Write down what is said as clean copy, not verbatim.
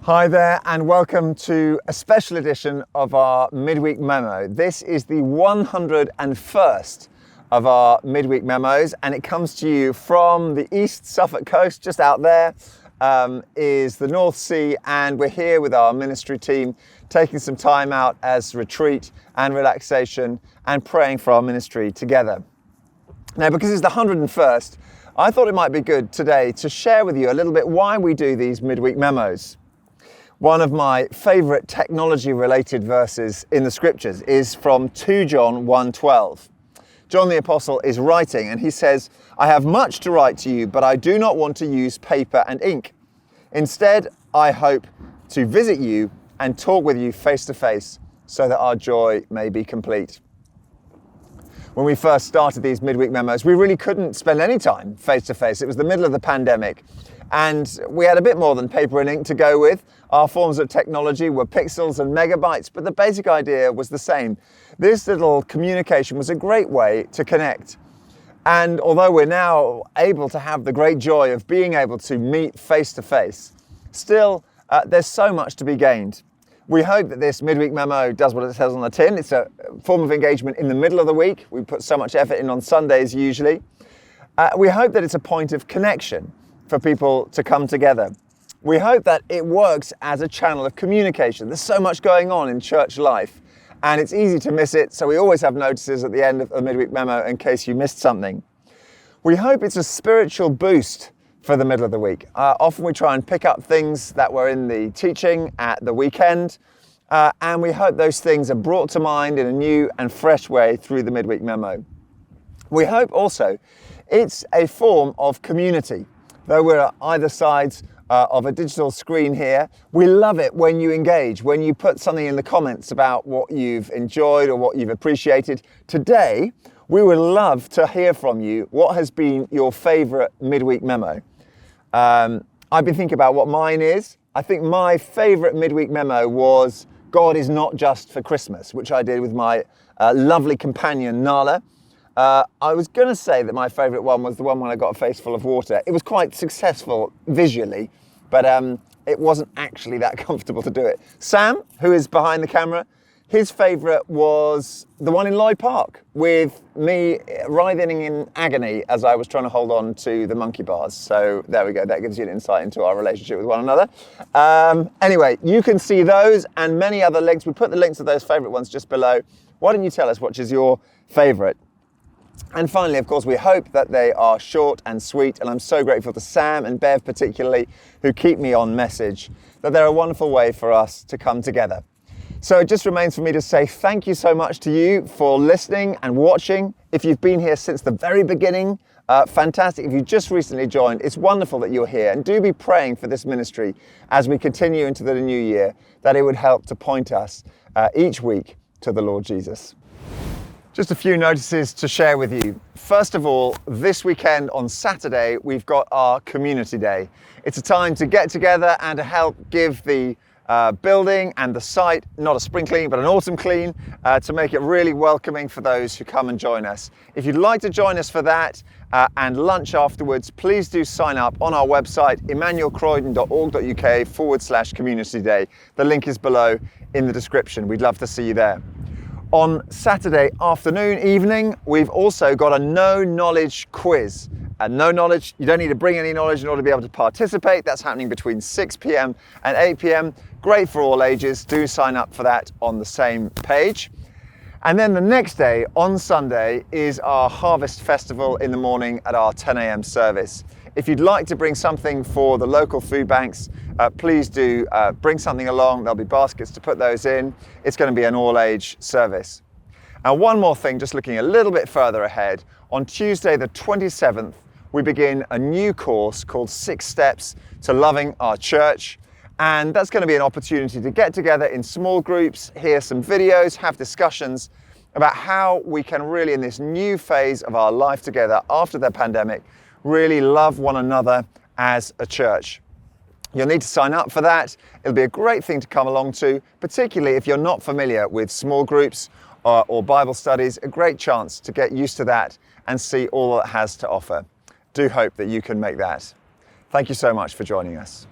Hi there and welcome to a special edition of our Midweek Memo. This is the 101st of our Midweek Memos and it comes to you from the East Suffolk coast. Just out there is the North Sea, and we're here with our ministry team taking some time out as retreat and relaxation and praying for our ministry together. Now, because it's the 101st, I thought it might be good today to share with you a little bit why we do these Midweek Memos. One of my favourite technology-related verses in the scriptures is from 2 John 1:12. John the Apostle is writing and he says, "I have much to write to you, but I do not want to use paper and ink. Instead, I hope to visit you and talk with you face to face so that our joy may be complete." When we first started these midweek memos, we really couldn't spend any time face to face. It was the middle of the pandemic and we had a bit more than paper and ink to go with. Our forms of technology were pixels and megabytes, but the basic idea was the same. This little communication was a great way to connect. And although we're now able to have the great joy of being able to meet face to face, still there's so much to be gained. We hope that this midweek memo does what it says on the tin. It's a form of engagement in the middle of the week. We put so much effort in on Sundays usually. We hope that it's a point of connection for people to come together. We hope that it works as a channel of communication. There's so much going on in church life and it's easy to miss it, so we always have notices at the end of the midweek memo in case you missed something. We hope it's a spiritual boost for the middle of the week. Often we try and pick up things that were in the teaching at the weekend, and we hope those things are brought to mind in a new and fresh way through the midweek memo. We hope also it's a form of community. Though we're at either sides of a digital screen here, we love it when you engage, when you put something in the comments about what you've enjoyed or what you've appreciated. Today, we would love to hear from you. What has been your favourite midweek memo? I've been thinking about what mine is. I think my favourite midweek memo was God is not just for Christmas, which I did with my lovely companion, Nala. I was going to say that my favourite one was the one when I got a face full of water. It was quite successful visually, but it wasn't actually that comfortable to do it. Sam, who is behind the camera, his favourite was the one in Lloyd Park with me writhing in agony as I was trying to hold on to the monkey bars. So there we go. That gives you an insight into our relationship with one another. Anyway, you can see those and many other links. We put the links to those favourite ones just below. Why don't you tell us which is your favourite? And finally, of course, we hope that they are short and sweet, and I'm so grateful to Sam and Bev particularly, who keep me on message, that they're a wonderful way for us to come together. So it just remains for me to say thank you so much to you for listening and watching. If you've been here since the very beginning, fantastic. If you just recently joined, it's wonderful that you're here, and do be praying for this ministry as we continue into the new year, that it would help to point us each week to the Lord Jesus. Just a few notices to share with you. First of all, this weekend on Saturday, we've got our Community Day. It's a time to get together and to help give the building and the site, not a spring clean, but an autumn clean, to make it really welcoming for those who come and join us. If you'd like to join us for that and lunch afterwards, please do sign up on our website, emmanuelcroydon.org.uk/Community Day. The link is below in the description. We'd love to see you there. On Saturday afternoon, evening, we've also got a no knowledge quiz. No knowledge, you don't need to bring any knowledge in order to be able to participate. That's happening between 6 p.m. and 8 p.m. Great for all ages. Do sign up for that on the same page. And then the next day, on Sunday, is our Harvest Festival in the morning at our 10 a.m. service. If you'd like to bring something for the local food banks, please do bring something along. There'll be baskets to put those in. It's going to be an all-age service. And one more thing, just looking a little bit further ahead, on Tuesday the 27th, we begin a new course called 6 Steps to Loving Our Church. And that's going to be an opportunity to get together in small groups, hear some videos, have discussions about how we can really, in this new phase of our life together after the pandemic, really love one another as a church. You'll need to sign up for that. It'll be a great thing to come along to, particularly if you're not familiar with small groups or Bible studies. A great chance to get used to that and see all it has to offer. Do hope that you can make that. Thank you so much for joining us.